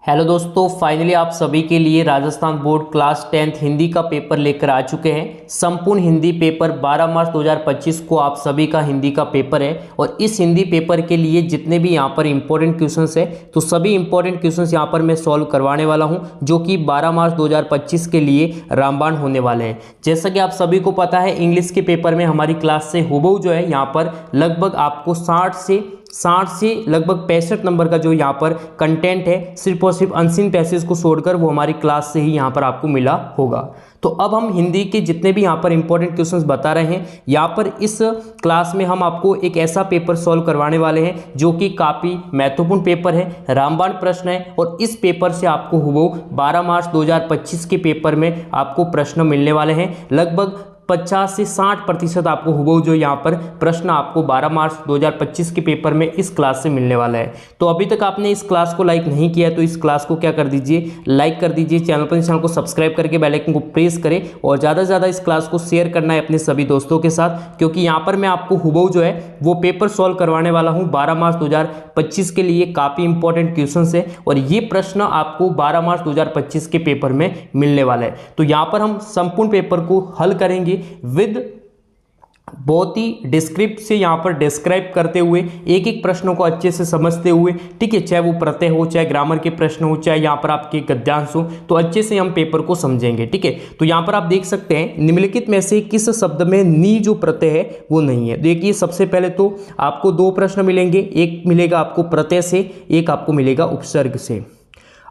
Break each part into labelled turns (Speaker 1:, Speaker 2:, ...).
Speaker 1: Hello दोस्तों, finally आप सभी के लिए Rajasthan board class 10th Hindi का पेपर लेकर आ चुके हैं। संपूर्ण हिंदी पेपर 12 मार्च 2025 को आप सभी का हिंदी का पेपर है और इस हिंदी पेपर के लिए जितने भी यहाँ पर इंपॉर्टेंट क्वेश्चंस है तो सभी इंपॉर्टेंट क्वेश्चंस यहाँ पर मैं सॉल्व करवाने वाला हूँ, जो कि 12 मार्च 2025 के लिए रामबाण होने वाले हैं। जैसा कि आप सभी को पता है, इंग्लिश के पेपर में हमारी क्लास से हुबहू जो है यहाँ पर लगभग आपको 60 से लगभग 65 नंबर का जो यहाँ पर कंटेंट है, सिर्फ और सिर्फ अनसीन पैसेज को छोड़कर वो हमारी क्लास से ही यहाँ पर आपको मिला होगा। तो अब हम हिंदी के जितने भी यहाँ पर इंपॉर्टेंट क्वेश्चंस बता रहे हैं, यहाँ पर इस क्लास में हम आपको एक ऐसा पेपर सॉल्व करवाने वाले हैं जो कि काफ़ी महत्वपूर्ण पेपर है, रामबाण प्रश्न है और इस पेपर से आपको हुबहू 12 मार्च 2025 के पेपर में आपको प्रश्न मिलने वाले हैं। लगभग 50 से 60% आपको हुबहू जो यहाँ पर प्रश्न आपको 12 मार्च 2025 के पेपर में इस क्लास से मिलने वाला है। तो अभी तक आपने इस क्लास को लाइक नहीं किया है तो इस क्लास को क्या कर दीजिए, लाइक कर दीजिए। चैनल को सब्सक्राइब करके बेल आइकन को प्रेस करें और ज़्यादा से ज़्यादा इस क्लास को शेयर करना है अपने सभी दोस्तों के साथ, क्योंकि यहाँ पर मैं आपको हुबहू जो है वो पेपर सॉल्व करवाने वाला हूँ 12 मार्च 2025 के लिए। काफ़ी इंपॉर्टेंट क्वेश्चन है और ये प्रश्न आपको 12 मार्च 2025 के पेपर में मिलने वाला है। तो यहाँ पर हम संपूर्ण पेपर को हल करेंगे विद बहुत ही डिस्क्रिप्ट से यहाँ पर डिस्क्राइब करते हुए, एक एक प्रश्नों को अच्छे से समझते हुए, ठीक है, चाहे वो प्रत्यय हो, चाहे ग्रामर के प्रश्न हो, चाहे यहाँ पर आपके गद्यांश हो, तो अच्छे से हम पेपर को समझेंगे। ठीक है, तो यहाँ पर आप देख सकते हैं निम्नलिखित में से किस शब्द में नी जो प्रत्यय है वो नहीं है। देखिए, सबसे पहले तो आपको दो प्रश्न मिलेंगे, एक मिलेगा आपको प्रत्यय से, एक आपको मिलेगा उपसर्ग से।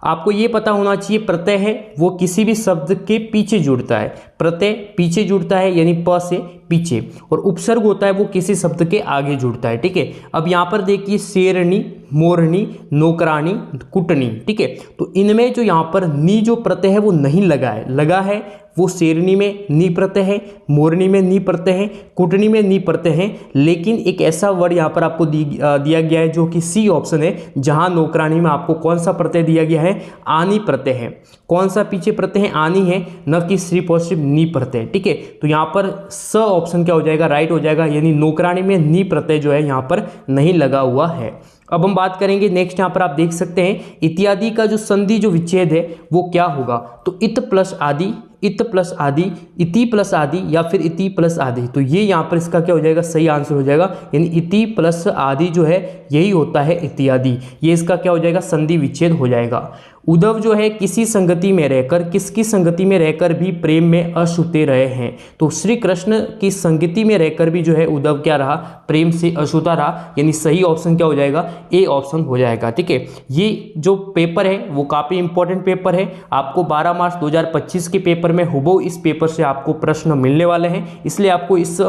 Speaker 1: आपको ये पता होना चाहिए प्रत्यय है वो किसी भी शब्द के पीछे जुड़ता है, प्रत्यय पीछे जुड़ता है यानी प से पीछे, और उपसर्ग होता है वो किसी शब्द के आगे जुड़ता है। ठीक है, अब यहाँ पर देखिए शेरनी, मोरनी, नौकरानी, कुटनी। ठीक है, तो इनमें जो यहाँ पर नी जो प्रत्यय है वो नहीं लगा है वो शेरनी में नी प्रत्यय है, मोरनी में नी प्रत्यय है, कुटनी में नी प्रत्यय है। लेकिन एक ऐसा वर्ड यहाँ पर आपको दिया गया है जो कि सी ऑप्शन है, जहाँ नौकरानी में आपको कौन सा प्रत्यय दिया गया है, आनी प्रत्यय है। कौन सा पीछे प्रत्यय है, आनी है, न कि सिर्फ और सिर्फ नी प्रत्यय। ठीक है, तो यहाँ पर स ऑप्शन क्या हो जाएगा, राइट हो जाएगा, यानी नौकरानी में नी प्रत्यय जो है यहाँ पर नहीं लगा हुआ है। अब हम बात करेंगे नेक्स्ट, यहाँ पर आप देख सकते हैं इत्यादि का जो संधि जो विच्छेद है वो क्या होगा, तो इत प्लस आदि, इत प्लस आदि, इति प्लस आदि या फिर इति प्लस आदि। तो ये यहाँ पर इसका क्या हो जाएगा, सही आंसर हो जाएगा, यानी इति प्लस आदि जो है यही होता है इत्यादि। ये इसका क्या हो जाएगा, संधि विच्छेद हो जाएगा। उद्धव जो है किसी संगति में रहकर, किसकी संगति में रहकर भी प्रेम में अछूते रहे हैं। तो श्री कृष्ण की संगति में रहकर भी जो है उद्धव क्या रहा, प्रेम से अछूता रहा, यानी सही ऑप्शन क्या हो जाएगा, ए ऑप्शन हो जाएगा। ठीक है, ये जो पेपर है वो काफ़ी इंपॉर्टेंट पेपर है, आपको 12 मार्च 2025 के पेपर में हुबहू इस पेपर से आपको प्रश्न मिलने वाले हैं, इसलिए आपको इस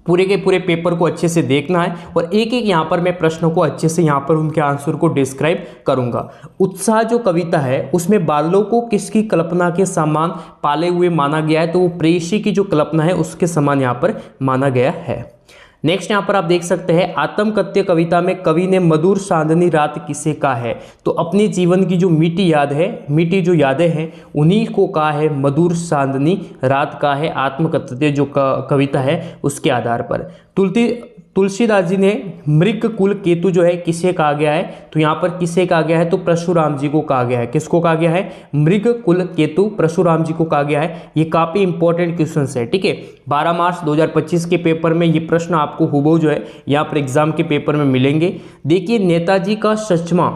Speaker 1: पूरे के पूरे पेपर को अच्छे से देखना है और एक एक यहाँ पर मैं प्रश्नों को अच्छे से यहाँ पर उनके आंसर को डिस्क्राइब करूंगा। उत्साह जो कविता है उसमें बालों को किसकी कल्पना के समान पाले हुए माना गया है, तो वो प्रेयसी की जो कल्पना है उसके समान यहाँ पर माना गया है। नेक्स्ट यहाँ पर आप देख सकते हैं आत्मकथ्य कविता में कवि ने मधुर चांदनी रात किसे कहा है, तो अपने जीवन की जो मीठी याद है, मीठी जो यादें हैं उन्हीं को कहा है मधुर चांदनी रात का है, आत्मकथ्य जो कविता है उसके आधार पर। तुलसीदास जी ने मृग कुल केतु जो है किसे कहा गया है, तो यहाँ पर किसे कहा गया है, तो परशुराम जी को कहा गया है। किसको कहा गया है, मृग कुल केतु परशुराम जी को कहा गया है। ये काफ़ी इंपॉर्टेंट क्वेश्चन है। ठीक है, 12 मार्च 2025 के पेपर में ये प्रश्न आपको हुबहू जो है यहाँ पर एग्जाम के पेपर में मिलेंगे। देखिए, नेताजी का चश्मा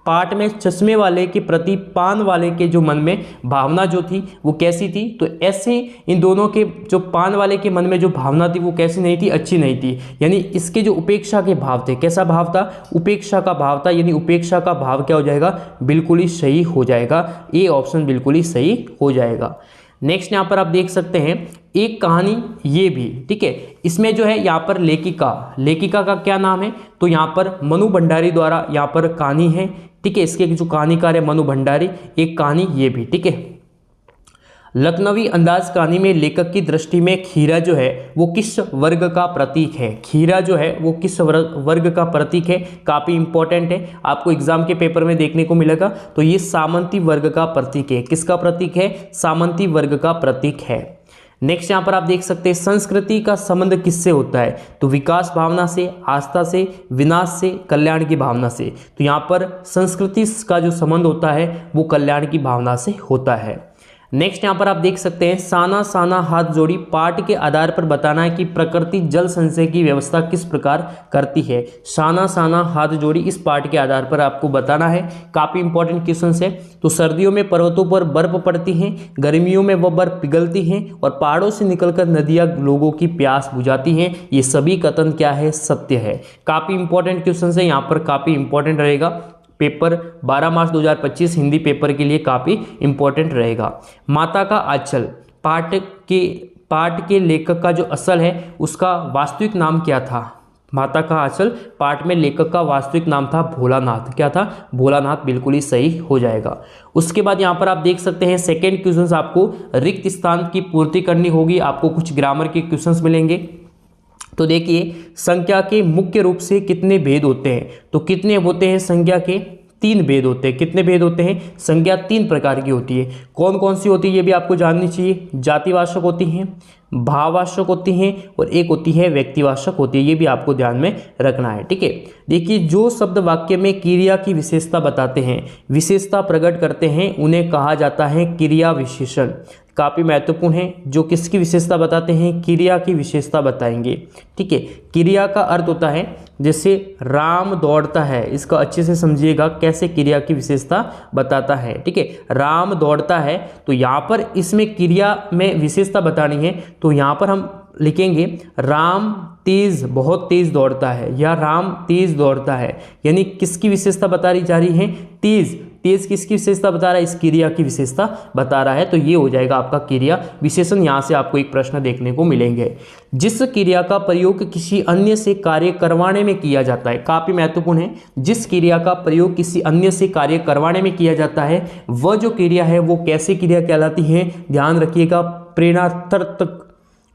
Speaker 1: पाठ में चश्मे वाले के प्रति पान वाले के जो मन में भावना जो थी वो कैसी थी, तो ऐसे इन दोनों के जो पान वाले के मन में जो भावना थी वो कैसी नहीं थी, अच्छी नहीं थी, यानी इसके जो उपेक्षा के भाव थे, कैसा भाव था, उपेक्षा का भाव था, यानी उपेक्षा का भाव क्या हो जाएगा, बिल्कुल ही सही हो जाएगा, ए ऑप्शन बिल्कुल ही सही हो जाएगा। नेक्स्ट यहाँ पर आप देख सकते हैं एक कहानी ये भी, ठीक है, इसमें जो है यहाँ पर लेखिका का क्या नाम है, तो यहाँ पर मनु भंडारी द्वारा यहाँ पर कहानी है। ठीक है, इसके जो कहानीकार है मनु भंडारी, एक कहानी ये भी। ठीक है, लखनवी अंदाज कहानी में लेखक की दृष्टि में खीरा जो है वो किस वर्ग का प्रतीक है, खीरा जो है वो किस वर्ग का प्रतीक है, काफ़ी इंपॉर्टेंट है, आपको एग्जाम के पेपर में देखने को मिलेगा। तो ये सामंती वर्ग का प्रतीक है, किसका प्रतीक है, सामंती वर्ग का प्रतीक है। नेक्स्ट यहाँ पर आप देख सकते हैं संस्कृति का संबंध किससे होता है, तो विकास भावना से, आस्था से, विनाश से, कल्याण की भावना से। तो यहाँ पर संस्कृति का जो संबंध होता है वो कल्याण की भावना से होता है। नेक्स्ट यहाँ पर आप देख सकते हैं साना साना हाथ जोड़ी पाठ के आधार पर बताना है कि प्रकृति जल संचय की व्यवस्था किस प्रकार करती है। साना साना हाथ जोड़ी इस पाठ के आधार पर आपको बताना है। काफ़ी इंपॉर्टेंट क्वेश्चन है। तो सर्दियों में पर्वतों पर बर्फ पड़ती है, गर्मियों में वह बर्फ पिघलती है और पहाड़ों से निकलकर नदियाँ लोगों की प्यास बुझाती हैं। ये सभी कथन क्या है, सत्य है। काफ़ी इंपॉर्टेंट क्वेश्चन है, यहाँ पर काफ़ी इंपॉर्टेंट रहेगा। पेपर 12 मार्च 2025 हिंदी पेपर के लिए काफ़ी इंपॉर्टेंट रहेगा। माता का आंचल पाठ के लेखक का जो असल है उसका वास्तविक नाम क्या था। माता का आंचल पाठ में लेखक का वास्तविक नाम था भोलानाथ। क्या था, भोलानाथ। बिल्कुल ही सही हो जाएगा। उसके बाद यहाँ पर आप देख सकते हैं सेकेंड क्वेश्चन, आपको रिक्त स्थान की पूर्ति करनी होगी। आपको कुछ ग्रामर के क्वेश्चंस मिलेंगे। तो देखिए संख्या के मुख्य रूप से कितने भेद होते हैं, तो कितने होते हैं संख्या के, 3 भेद होते हैं। कितने भेद होते हैं, संख्या 3 प्रकार की होती है। कौन कौन सी होती है ये भी आपको जाननी चाहिए। जातिवाचक होती हैं, भाववाचक होती हैं और एक होती है व्यक्तिवाचक होती है। ये भी आपको ध्यान में रखना है, ठीक है। देखिए जो शब्द वाक्य में क्रिया की विशेषता बताते हैं, विशेषता प्रकट करते हैं, उन्हें कहा जाता है क्रिया विशेषण। काफ़ी महत्वपूर्ण है। जो किसकी विशेषता बताते हैं, क्रिया की विशेषता बताएंगे, ठीक है। क्रिया का अर्थ होता है जैसे राम दौड़ता है, इसका अच्छे से समझिएगा कैसे क्रिया की विशेषता बताता है, ठीक है। राम दौड़ता है तो यहाँ पर इसमें क्रिया में विशेषता बतानी है, तो यहाँ पर हम लिखेंगे राम तेज, बहुत तेज दौड़ता है, या राम तेज दौड़ता है। यानी किसकी विशेषता बता रही जा रही है, तेज। तेज किसकी विशेषता बता रहा है, इस क्रिया की विशेषता बता रहा है। तो ये हो जाएगा आपका क्रिया विशेषण। यहाँ से आपको एक प्रश्न देखने को मिलेंगे। जिस क्रिया का प्रयोग किसी अन्य से कार्य करवाने में किया जाता है, काफी महत्वपूर्ण है। जिस क्रिया का प्रयोग किसी अन्य से कार्य करवाने में किया जाता है वह जो क्रिया है वो कैसे क्रिया कहलाती है, ध्यान रखिएगा, प्रेरणार्थक,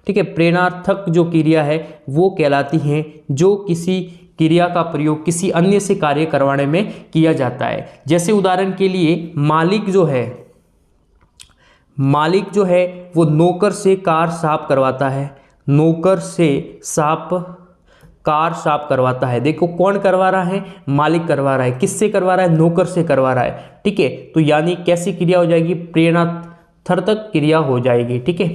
Speaker 1: ठीक है। प्रेरणार्थक जो क्रिया है वो कहलाती है जो किसी क्रिया का प्रयोग किसी अन्य से कार्य करवाने में किया जाता है। जैसे उदाहरण के लिए मालिक जो है वो नौकर से कार साफ करवाता है, नौकर से कार साफ करवाता है। देखो कौन करवा रहा है, मालिक करवा रहा है। किससे करवा रहा है, नौकर से करवा रहा है, ठीक है। तो यानी कैसी क्रिया हो जाएगी, प्रेरणार्थक क्रिया हो जाएगी, ठीक है।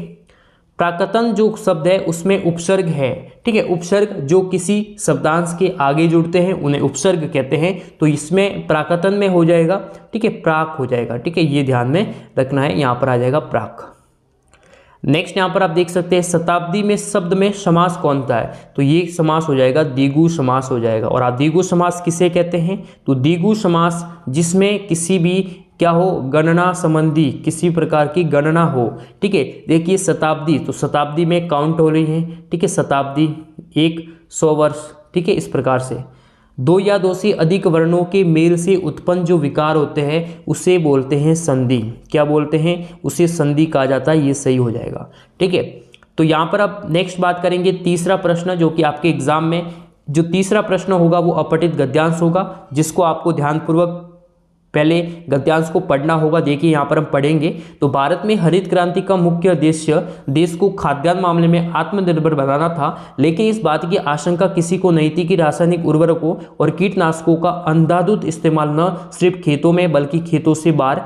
Speaker 1: प्राकतन जो शब्द है उसमें उपसर्ग है, ठीक है। उपसर्ग जो किसी शब्दांश के आगे जुड़ते हैं उन्हें उपसर्ग कहते हैं। तो इसमें प्राकतन में हो जाएगा, ठीक है, प्राक हो जाएगा, ठीक है। ये ध्यान में रखना है, यहाँ पर आ जाएगा प्राक। नेक्स्ट यहाँ पर आप देख सकते हैं शताब्दी में शब्द में समास कौन सा है, तो ये समास हो जाएगा द्विगु समास हो जाएगा। और आप द्विगु समास किसे कहते हैं, तो द्विगु समास जिसमें किसी भी क्या हो, गणना संबंधी किसी प्रकार की गणना हो, ठीक है। देखिए शताब्दी, तो शताब्दी में काउंट हो रही है, ठीक है। शताब्दी 100 वर्ष, ठीक है। इस प्रकार से 2 या 2 से अधिक वर्णों के मेल से उत्पन्न जो विकार होते हैं उसे बोलते हैं संधि। क्या बोलते हैं, उसे संधि कहा जाता है। ये सही हो जाएगा, ठीक है। तो यहाँ पर अब नेक्स्ट बात करेंगे तीसरा प्रश्न, जो कि आपके एग्जाम में जो तीसरा प्रश्न होगा वो अपठित गद्यांश होगा, जिसको आपको ध्यानपूर्वक पहले गद्यांश को पढ़ना होगा। देखिए यहाँ पर हम पढ़ेंगे। तो भारत में हरित क्रांति का मुख्य उद्देश्य देश को खाद्यान्न मामले में आत्मनिर्भर बनाना था, लेकिन इस बात की आशंका किसी को नहीं थी कि रासायनिक उर्वरकों और कीटनाशकों का अंधाधुंध इस्तेमाल न सिर्फ खेतों में बल्कि खेतों से बाहर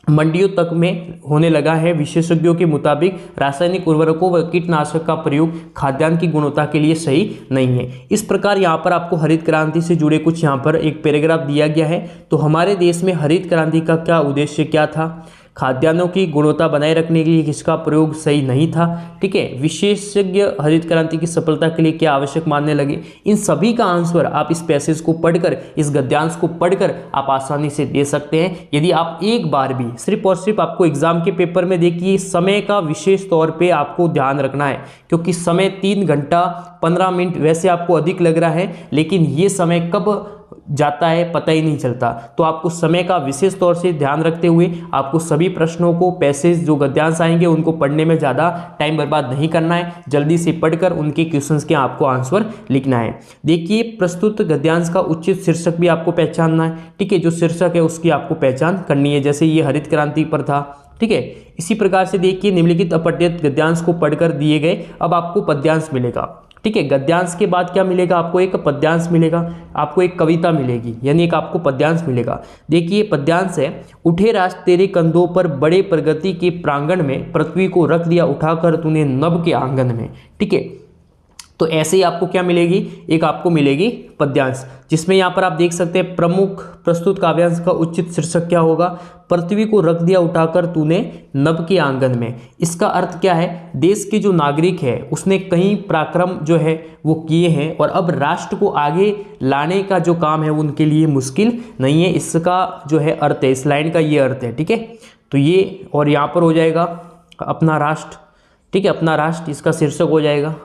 Speaker 1: मंडियों तक में होने लगा है। विशेषज्ञों के मुताबिक रासायनिक उर्वरकों व कीटनाशक का प्रयोग खाद्यान्न की गुणवत्ता के लिए सही नहीं है। इस प्रकार यहाँ पर आपको हरित क्रांति से जुड़े कुछ यहाँ पर एक पैराग्राफ दिया गया है। तो हमारे देश में हरित क्रांति का क्या उद्देश्य क्या था, खाद्यान्नों की गुणवत्ता बनाए रखने के लिए किसका प्रयोग सही नहीं था, ठीक है। विशेषज्ञ हरित क्रांति की सफलता के लिए क्या आवश्यक मानने लगे। इन सभी का आंसर आप इस पैसेज को पढ़कर, इस गद्यांश को पढ़कर आप आसानी से दे सकते हैं। यदि आप एक बार भी सिर्फ और सिर्फ आपको एग्जाम के पेपर में देखिए, समय का विशेष तौर पर आपको ध्यान रखना है, क्योंकि समय 3 घंटा 15 मिनट वैसे आपको अधिक लग रहा है, लेकिन ये समय कब जाता है पता ही नहीं चलता। तो आपको समय का विशेष तौर से ध्यान रखते हुए आपको सभी प्रश्नों को, पैसेज जो गद्यांश आएंगे उनको पढ़ने में ज़्यादा टाइम बर्बाद नहीं करना है। जल्दी से पढ़कर उनके क्वेश्चंस के आपको आंसर लिखना है। देखिए प्रस्तुत गद्यांश का उचित शीर्षक भी आपको पहचानना है, ठीक है। जो शीर्षक है उसकी आपको पहचान करनी है। जैसे ये हरित क्रांति पर था, ठीक है। इसी प्रकार से देखिए निम्नलिखित अपठित गद्यांश को पढ़कर दिए गए, अब आपको पद्यांश मिलेगा। ठीक है, गद्यांश के बाद क्या मिलेगा आपको, एक पद्यांश मिलेगा, आपको एक कविता मिलेगी, यानी एक आपको पद्यांश मिलेगा। देखिए पद्यांश है, उठे राष्ट्र तेरे कंधों पर बड़े प्रगति के प्रांगण में, पृथ्वी को रख दिया उठाकर तूने नभ के आंगन में। ठीक है, तो ऐसे ही आपको क्या मिलेगी, एक आपको मिलेगी पद्यांश, जिसमें यहाँ पर आप देख सकते हैं प्रमुख प्रस्तुत काव्यांश का उचित शीर्षक क्या होगा, पृथ्वी को रख दिया उठाकर तूने नभ के आंगन में। इसका अर्थ क्या है, देश के जो नागरिक है उसने कई पराक्रम जो है वो किए हैं और अब राष्ट्र को आगे लाने का जो काम है उनके लिए मुश्किल नहीं है, इसका जो है अर्थ है, इस लाइन का ये अर्थ है। ठीक है, तो ये और यहाँ पर हो जाएगा अपना राष्ट्र। ठीक है, अपना राष्ट्र इसका शीर्षक हो जाएगा।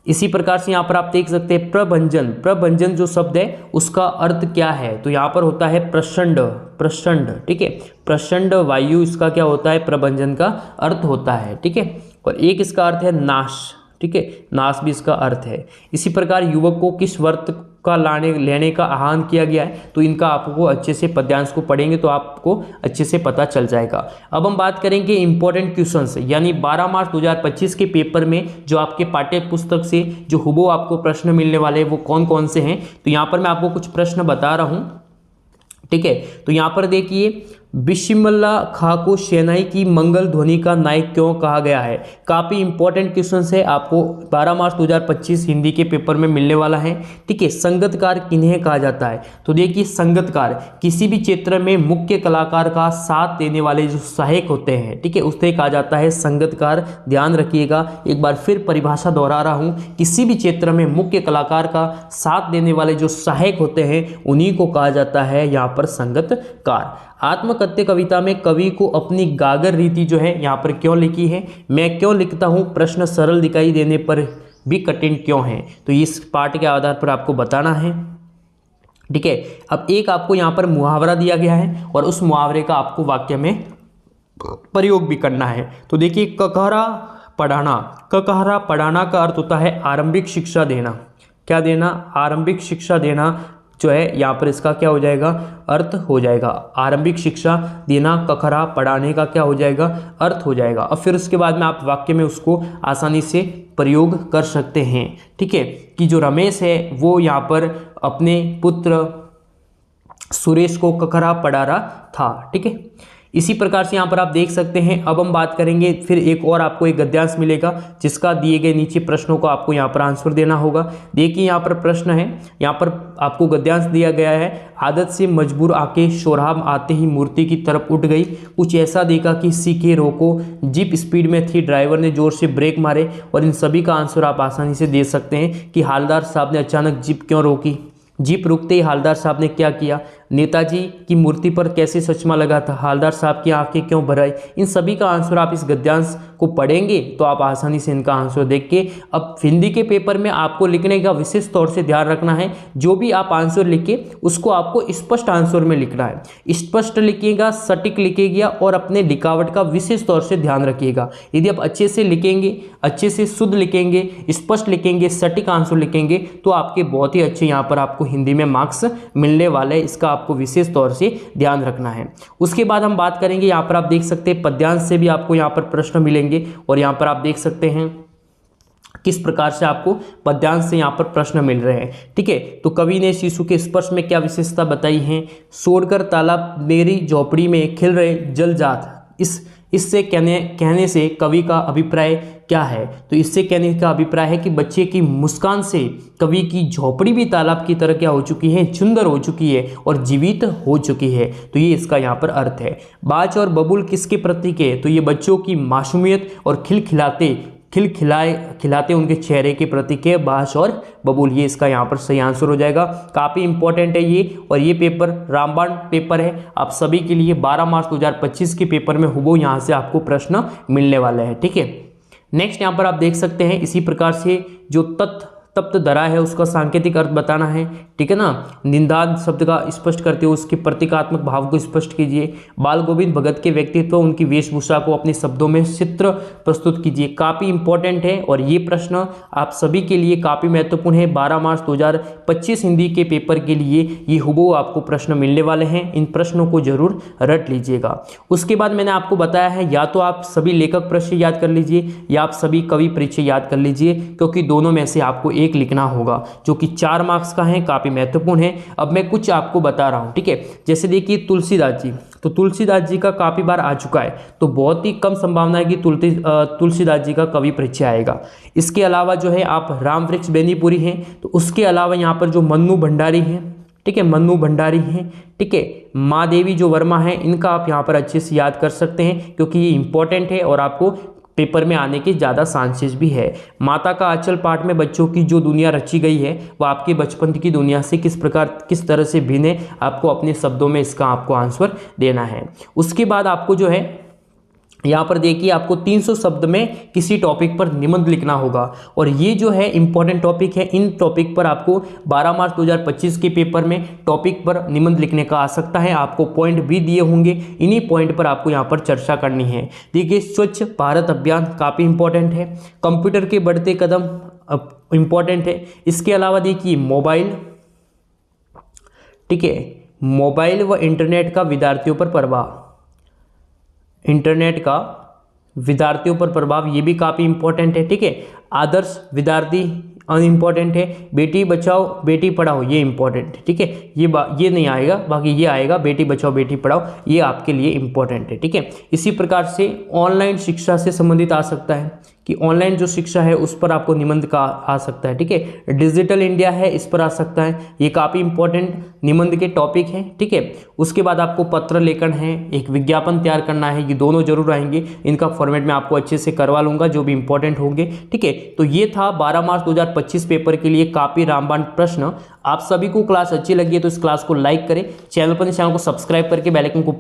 Speaker 1: इसी प्रकार से यहाँ पर आप देख सकते हैं प्रभंजन, प्रभंजन जो शब्द है उसका अर्थ क्या है, तो यहाँ पर होता है प्रचंड, प्रचंड। ठीक है, प्रचंड वायु इसका क्या होता है, प्रभंजन का अर्थ होता है। ठीक है, और एक इसका अर्थ है नाश। ठीक है, नाश भी इसका अर्थ है। इसी प्रकार युवक को किस व्रत का लेने का आह्वान किया गया है, तो इनका आपको अच्छे से पद्यांश को पढ़ेंगे तो आपको अच्छे से पता चल जाएगा। अब हम बात करेंगे इंपॉर्टेंट क्वेश्चंस, यानी 12 मार्च 2025 के पेपर में जो आपके पाठ्य पुस्तक से जो हुबहू आपको प्रश्न मिलने वाले हैं वो कौन कौन से हैं, तो यहाँ पर मैं आपको कुछ प्रश्न बता रहा हूँ। ठीक है, तो यहाँ पर देखिए बिस्मिल्लाह खां को शहनाई की मंगल ध्वनि का नायक क्यों कहा गया है, काफ़ी इंपॉर्टेंट क्वेश्चन है, आपको 12 मार्च 2025 हिंदी के पेपर में मिलने वाला है। ठीक है, संगतकार किन्हें कहा जाता है, तो देखिए संगतकार किसी भी क्षेत्र में मुख्य कलाकार का साथ देने वाले जो सहायक होते हैं, ठीक है, उसे कहा जाता है संगतकार। ध्यान रखिएगा, एक बार फिर परिभाषा दोहरा रहा हूँ, किसी भी क्षेत्र में मुख्य कलाकार का साथ देने वाले जो सहायक होते हैं उन्हीं को कहा जाता है यहाँ पर संगतकार। आत्मकथ्य कविता में कवि को अपनी गागर रीति जो है यहाँ पर क्यों लिखी है, मैं क्यों लिखता हूँ, प्रश्न सरल दिखाई देने पर भी कठिन क्यों है, तो इस पाठ के आधार पर आपको बताना है। ठीक है, अब एक आपको यहाँ पर मुहावरा दिया गया है और उस मुहावरे का आपको वाक्य में प्रयोग भी करना है। तो देखिए ककहरा पढ़ाना, ककहरा पढ़ाना का अर्थ होता है आरंभिक शिक्षा देना। क्या देना, आरंभिक शिक्षा देना जो है यहाँ पर इसका क्या हो जाएगा, अर्थ हो जाएगा आरंभिक शिक्षा देना, कखरा पढ़ाने का क्या हो जाएगा, अर्थ हो जाएगा। अब फिर उसके बाद में आप वाक्य में उसको आसानी से प्रयोग कर सकते हैं। ठीक है, कि जो रमेश है वो यहाँ पर अपने पुत्र सुरेश को कखरा पढ़ा रहा था। ठीक है, इसी प्रकार से यहाँ पर आप देख सकते हैं। अब हम बात करेंगे, फिर एक और आपको एक गद्यांश मिलेगा जिसका दिए गए नीचे प्रश्नों को आपको यहाँ पर आंसर देना होगा। देखिए यहाँ पर प्रश्न है, यहाँ पर आपको गद्यांश दिया गया है, आदत से मजबूर आके शोरहाम आते ही मूर्ति की तरफ उठ गई, कुछ ऐसा देखा कि सीखे रोको, जीप स्पीड में थी, ड्राइवर ने जोर से ब्रेक मारे। और इन सभी का आंसर आप आसानी से दे सकते हैं कि हवलदार साहब ने अचानक जीप क्यों रोकी, जीप रुकते ही हवलदार साहब ने क्या किया, नेताजी की मूर्ति पर कैसे चश्मा लगा था, हवलदार साहब की आंखें क्यों भर आई। इन सभी का आंसर आप इस गद्यांश को पढ़ेंगे तो आप आसानी से इनका आंसर देख के, अब हिंदी के पेपर में आपको लिखने का विशेष तौर से ध्यान रखना है, जो भी आप आंसर लिखे उसको आपको स्पष्ट आंसर में लिखना है, स्पष्ट लिखिएगा, सटीक लिखिएगा और अपने लिखावट का विशेष तौर से ध्यान रखिएगा। यदि आप अच्छे से लिखेंगे, अच्छे से शुद्ध लिखेंगे, स्पष्ट लिखेंगे, सटीक आंसर लिखेंगे तो आपके बहुत ही अच्छे यहाँ पर आपको हिंदी में मार्क्स मिलने वाले हैं, इसका आपको विशेष तौर से ध्यान रखना है। उसके बाद हम बात करेंगे, यहाँ पर आप देख सकते हैं पद्यांश से भी आपको यहाँ पर प्रश्न मिलेंगे और यहाँ पर आप देख सकते हैं किस प्रकार से आपको पद्यांश से यहाँ पर प्रश्न मिल रहे हैं। ठीक है, तो कवि ने शिशु के स्पर्श में क्या विशेषता बताई है, छोड़कर तालाब मेरी झोपड़ी में खिल रहे जल जात, इससे कहने से कवि का अभिप्राय क्या है, तो इससे कहने का अभिप्राय है कि बच्चे की मुस्कान से कवि की झोपड़ी भी तालाब की तरह क्या हो चुकी है, सुंदर हो चुकी है और जीवित हो चुकी है, तो ये इसका यहाँ पर अर्थ है। बाज और बबूल किसके प्रतीक है, तो ये बच्चों की मासूमियत और खिलाते उनके चेहरे के प्रतीक है बाज और बबूल, ये इसका यहाँ पर सही आंसर हो जाएगा। काफ़ी इंपॉर्टेंट है ये, और ये पेपर रामबाण पेपर है, आप सभी के लिए 12 मार्च 2025 के पेपर में हुबहू यहाँ से आपको प्रश्न मिलने वाले हैं। ठीक है, नेक्स्ट यहाँ पर आप देख सकते हैं इसी प्रकार से जो तप्त धरा है उसका सांकेतिक अर्थ बताना है, ठीक है ना। निंदान शब्द का स्पष्ट करते हुए उसके प्रतीकात्मक भाव को स्पष्ट कीजिए। बाल गोविंद भगत के व्यक्तित्व, उनकी वेशभूषा को अपने शब्दों में चित्र प्रस्तुत कीजिए। काफी इंपॉर्टेंट है और ये प्रश्न आप सभी के लिए काफी महत्वपूर्ण है। 12 मार्च 2025 हिंदी के पेपर के लिए ये हुबहू आपको प्रश्न मिलने वाले हैं। इन प्रश्नों को जरूर रट लीजिएगा। उसके बाद मैंने आपको बताया है या तो आप सभी लेखक परिचय याद कर लीजिए या आप सभी कवि परिचय याद कर लीजिए, क्योंकि दोनों में से आपको एक लिखना होगा जो कि 4 मार्क्स का है, काफी महत्वपूर्ण है। अब मैं कुछ आपको बता रहा हूं, ठीक है। जैसे देखिए तुलसीदास जी, तो तुलसीदास जी का काफी बार आ चुका है, तो बहुत ही कम संभावना है कि तुलसीदास जी का कवि परिचय आएगा। इसके अलावा जो है आप राम वृक्ष बेनीपुरी हैं, तो उसके अलावा यहाँ पर जो मन्नू भंडारी हैं, ठीक है, मन्नू भंडारी हैं, ठीक है। माँ देवी जो वर्मा है, इनका आप यहाँ पर अच्छे से याद कर सकते हैं क्योंकि ये इंपॉर्टेंट है और आपको पेपर में आने के ज़्यादा चांसेस भी है। माता का आंचल पाठ में बच्चों की जो दुनिया रची गई है वो आपके बचपन की दुनिया से किस तरह से भिन्न है, आपको अपने शब्दों में इसका आपको आंसर देना है। उसके बाद आपको जो है यहाँ पर देखिए आपको 300 शब्द में किसी टॉपिक पर निबंध लिखना होगा और ये जो है इंपॉर्टेंट टॉपिक है। इन टॉपिक पर आपको 12 मार्च 2025 के पेपर में टॉपिक पर निबंध लिखने का आ सकता है। आपको पॉइंट भी दिए होंगे, इन्हीं पॉइंट पर आपको यहाँ पर चर्चा करनी है। देखिए स्वच्छ भारत अभियान काफ़ी इंपॉर्टेंट है। कंप्यूटर के बढ़ते कदम इंपॉर्टेंट है। इसके अलावा देखिए मोबाइल, ठीक है, मोबाइल व इंटरनेट का विद्यार्थियों पर प्रभाव, इंटरनेट का विद्यार्थियों पर प्रभाव, ये भी काफ़ी इंपॉर्टेंट है, ठीक है। आदर्श विद्यार्थी अनइम्पॉर्टेंट है। बेटी बचाओ बेटी पढ़ाओ ये इंपॉर्टेंट है, ठीक है। ये नहीं आएगा, बाकी ये आएगा बेटी बचाओ बेटी पढ़ाओ, ये आपके लिए इंपॉर्टेंट है, ठीक है। इसी प्रकार से ऑनलाइन शिक्षा से संबंधित आ सकता है कि ऑनलाइन जो शिक्षा है उस पर आपको निबंध का आ सकता है, ठीक है। डिजिटल इंडिया है, इस पर आ सकता है, ये काफ़ी इंपॉर्टेंट निबंध के टॉपिक हैं, ठीक है। उसके बाद आपको पत्र लेखन है, एक विज्ञापन तैयार करना है, ये दोनों जरूर आएंगे। इनका फॉर्मेट में आपको अच्छे से करवा लूंगा जो भी इंपॉर्टेंट होंगे, ठीक है। तो ये था 12 मार्च 2025 पेपर के लिए काफ़ी रामबाण प्रश्न। आप सभी को क्लास अच्छी लगी है तो इस क्लास को लाइक करें, चैनल पर सब्सक्राइब करके बेल आइकन को